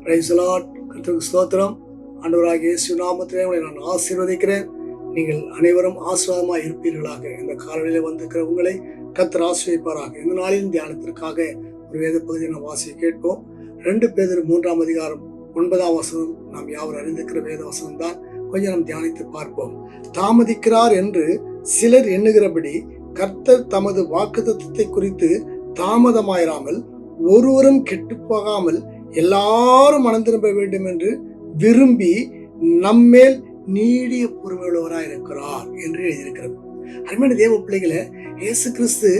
Praise the Lord. கர்த்தருக்கு ஸ்தோத்திரம். ஆண்டவராகிய இயேசு நாமத்திலே உங்களை நான் ஆசீர்வதிக்கிறேன். நீங்கள் அனைவரும் ஆசீர்வாதமாக இருப்பீர்களாக. இந்த காலையில வந்திருக்கிற உங்களை கர்த்தர் ஆசீர்வதிப்பாராக. இந்த நாளின் தியானத்திற்காக ஒரு வேத பகுதியை நாம் வாசிக்க கேட்போம். 2 பேதுரு 3ஆம் அதிகாரம் 9ஆம் வசனம் நாம் யாவர் அறிந்திருக்கிற வேத வசனம் தான். கொஞ்சம் நாம் தியானித்து பார்ப்போம். தாமதிக்கிறார் என்று சிலர் எண்ணுகிறபடி கர்த்தர் தமது வாக்குத்தத்தத்தை குறித்து தாமதமாயிராமல் ஒருவரும் கெட்டு போகாமல் எல்லாரும் மனம் திரும்ப வேண்டும் என்று விரும்பி நம்மேல் நீடிய பொறுமையுள்ளவராய் இருக்கிறார் என்று எழுதியிருக்கிறது. அருமையான தேவ பிள்ளைகளை, இயேசு கிறிஸ்து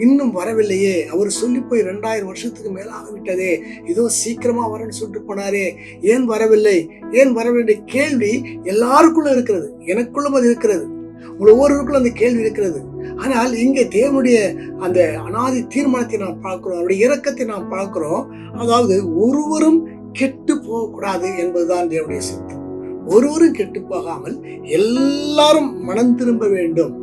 இன்னும் வரவில்லையே, அவர் சொல்லி போய் 2000 வருஷத்துக்கு மேலாக விட்டதே, இதோ சீக்கிரமா வரன்னு சொல்லிட்டு போனாரே, ஏன் வரவில்லை ஏன் வரவில்லை கேள்வி எல்லாருக்குள்ள இருக்கிறது. எனக்குள்ளும் அது இருக்கிறது, உங்கள் ஒவ்வொருவருக்குள்ள அந்த கேள்வி இருக்கிறது. ஆனால் இங்கே தேவனுடைய அந்த அனாதி தீர்மானத்தை நாம் பார்க்கிறோம், அவருடைய இரக்கத்தை நாம் பார்க்கிறோம். அதாவது ஒருவரும் கெட்டு போகக்கூடாது என்பதுதான் தேவனுடைய சித்தம். ஒருவரும் கெட்டு போகாமல் எல்லாரும் மனம் திரும்ப வேண்டும்.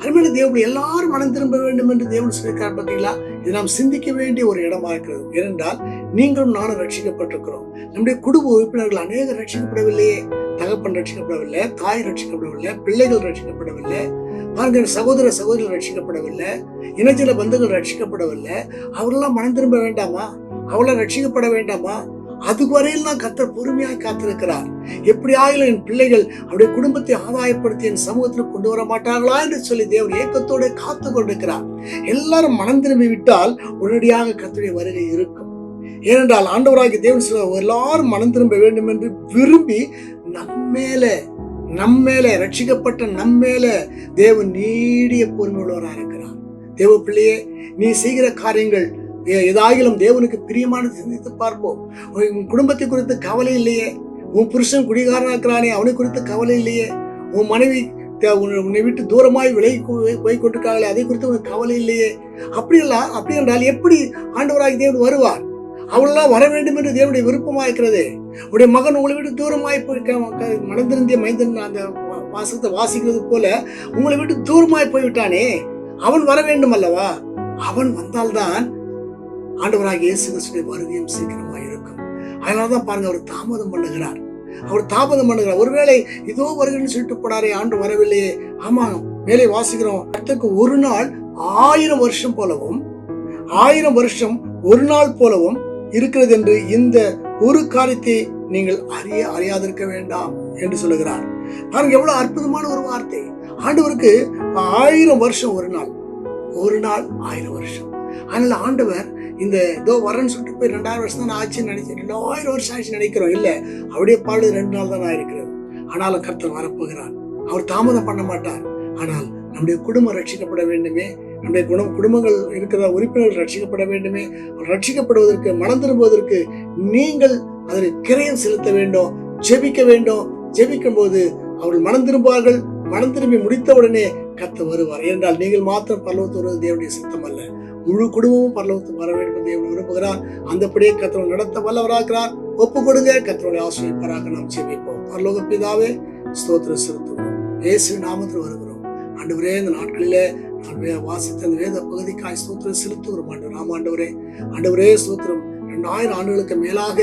அருமையான தேவனுடைய எல்லாரும் மனம் திரும்ப வேண்டும் என்று தேவன் சொல்லியிருக்கார். பார்த்தீங்களா, இது நாம் சிந்திக்க வேண்டிய ஒரு இடமா இருக்கிறது. ஏனென்றால் நீங்களும் நானும் ரட்சிக்கப்பட்டிருக்கிறோம். நம்முடைய குடும்ப உறுப்பினர்கள் அநேகர் ரட்சிக்கப்படவில்லையே. தகப்பன் ரட்சிக்கப்படவில்லை, தாய் ரட்சிக்கப்படவில்லை, பிள்ளைகள் ரட்சிக்கப்படவில்லை, பாருங்க சகோதர சகோதரிகள் ரட்சிக்கப்படவில்லை, இனஜன பந்துகள் ரட்சிக்கப்படவில்லை. அவரெல்லாம் மனம் திரும்ப வேண்டாமா? அவளை ரட்சிக்கப்பட வேண்டாமா? அதுவரையில் நான் கர்த்தர் பொறுமையாக காத்திருக்கிறார். எப்படி ஆகிலும் என் பிள்ளைகள் அவருடைய குடும்பத்தை ஆதாயப்படுத்தி என் சமூகத்தில் கொண்டு வர மாட்டார்களா என்று சொல்லி தேவன் ஏக்கத்தோடு காத்து கொண்டிருக்கிறார். எல்லாரும் மனம் திரும்பி விட்டால் உடனடியாக கர்த்தருடைய வருகை இருக்கும். ஏனென்றால் ஆண்டவராகிய தேவன் சொல்ல எல்லாரும் மனம் திரும்ப வேண்டும் என்று விரும்பி நம்மேல ரட்சிக்கப்பட்ட நம்மேல தேவன் நீடிய பொறுமையுள்ளவராக இருக்கிறார். தேவ பிள்ளையே, நீ செய்கிற காரியங்கள் ஏதாகிலும் தேவனுக்கு பிரியமானது சிந்தித்து பார்ப்போம். உன் குடும்பத்தை குறித்து கவலை இல்லையே, உன் புருஷன் குடிகாரனா இருக்கிறானே அவனை குறித்து கவலை இல்லையே, உன் மனைவி உன்னை விட்டு தூரமாய் விலகி போய் கொண்டிருக்காங்களே அதை குறித்து உனக்கு கவலை இல்லையே. அப்படி என்றால் எப்படி ஆண்டவராகி தேவன் வருவார்? அவளெல்லாம் வர வேண்டும் என்று தேவனுடைய விருப்பமாக இருக்கிறது. உடைய மகன் உங்களை விட்டு தூரமாய் போய் மனந்திருந்திய மைந்தன் அந்த வாசத்தை வாசிக்கிறது போல உங்களை விட்டு தூரமாய் போய்விட்டானே, அவன் வர வேண்டும் அல்லவா? அவன் வந்தால்தான் ஆண்டவராகிய இயேசு கிறிஸ்துவின் வருகையும் சீக்கிரமாக இருக்கும். அதனாலதான் பாருங்க, அவர் தாமதம் பண்ணுகிறார். ஒருவேளை இதோ வருகிறேன்னு சொல்லிட்டு போனாரே, ஆண்டு வரவில்லையே. ஆமா, மேலே வாசிக்கிறோம், கர்த்தருக்கு ஒரு நாள் 1000 வருஷம் போலவும் 1000 வருஷம் ஒரு நாள் போலவும் இருக்கிறது என்று இந்த ஒரு காரியத்தை நீங்கள் அறியாதிருக்க வேண்டாம் என்று சொல்லுகிறார். பாருங்க, எவ்வளவு அற்புதமான ஒரு வார்த்தை. ஆண்டவருக்கு 1000 வருஷம் ஒரு நாள் 1000 வருஷம். அதனால ஆண்டவர் இந்த இதோ வரன்னு சொல்லிட்டு போய் 2000 வருஷம் தான் ஆச்சுன்னு நினைச்சேன், 2000 வருஷம் ஆச்சு நினைக்கிறோம். இல்ல, அவருடைய பாடு 2 நாள் தான் ஆயிருக்கிறது. ஆனாலும் கர்த்தர் வரப்போகிறார். அவர் தாமதம் பண்ண மாட்டார். ஆனால் நம்முடைய குடும்பம் ரட்சிக்கப்பட வேண்டுமே, நம்முடைய குடும்பங்கள் இருக்கிற உறுப்பினர்கள் ரட்சிக்கப்பட வேண்டுமே. ரட்சிக்கப்படுவதற்கு, மனம் திரும்புவதற்கு நீங்கள் அதற்கு கிரயம் செலுத்த வேண்டும், ஜெபிக்க வேண்டும். ஜெபிக்கும் போது அவர்கள் மனம் திரும்புவார்கள். மனம் திரும்பி முடித்தவுடனே கர்த்தர் வருவார். என்றால் நீங்கள் மாத்திரம் பரலோகத்து வருவது தேவனுடைய சித்தம் அல்ல, முழு குடும்பமும் பரலோகத்துக்கு வர வேண்டும் என்று தேவன் விரும்புகிறார். அந்தபடியே கர்த்தர் நடத்த வல்லவராகிறார். ஒப்பு கொடுங்க, கர்த்தருடைய ஆசீர்வாதமாக நாம் ஜெபிப்போம். பரலோக பிதாவே, ஸ்தோத்திரம் செலுத்துகிறோம். இயேசுவின் நாமத்தில் வருகிறோம். ஆண்டவரே, இந்த நாட்களிலே நான் வாசித்த அந்த வேத பகுதிக்காய் ஸ்தோத்திரம் செலுத்துகிறோம். ஆண்டவரே ஸ்தோத்திரம். 2000 ஆண்டுகளுக்கு மேலாக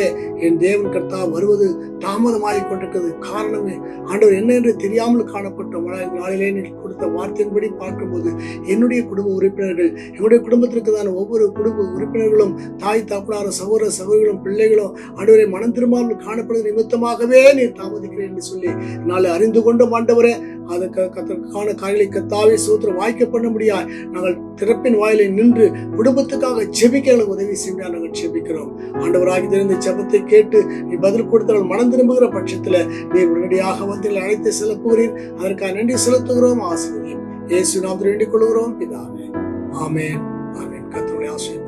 என் தேவன் கர்த்தா வருவது தாமதமாகிக் கொண்டிருக்கிறது. காரணமே ஆண்டவர் என்ன என்று தெரியாமல் காணப்பட்டோம். நாளிலே நீர் கொடுத்த வார்த்தையின்படி பார்க்கும்போது என்னுடைய குடும்ப உறுப்பினர்கள், என்னுடைய குடும்பத்திற்கு தான் ஒவ்வொரு குடும்ப உறுப்பினர்களும், தாய் தாப்பனாரும் சகோதர சகோதரிகளும் பிள்ளைகளும் ஆண்டவரை மனம் திரும்பாமல் காணப்படுவது நிமித்தமாகவே நீர் தாமதிக்கிறேன் என்று சொல்லி நாளை அறிந்து கொண்டோம். ஆண்டவரே, அதற்கான காரியங்களை கர்த்தாவே ஸ்தோத்திரம் வாய்க்க பண்ண முடியாது. நாங்கள் திறப்பின் வாயிலை நின்று குடும்பத்துக்காக ஜெபிக்க உதவி செய்ய நாங்கள் ஜெபிக்கிறோம். ஆண்டவராகி தெரிந்த ஜெபத்தை கேட்டு நீ பதில் கொடுத்தவர்கள் மனம் திரும்புகிற பட்சத்துல நீர் உடனடியாக வந்து அழைத்து செலுத்துகிறீர். அதற்காக நன்றி செலுத்துகிறோம். ஆசீர்வதியும் இயேசு நாமத்தில் வேண்டிக் கொள்கிறோம் பிதாவே. ஆமென். கர்த்தருடைய ஆசீர்வாதம்.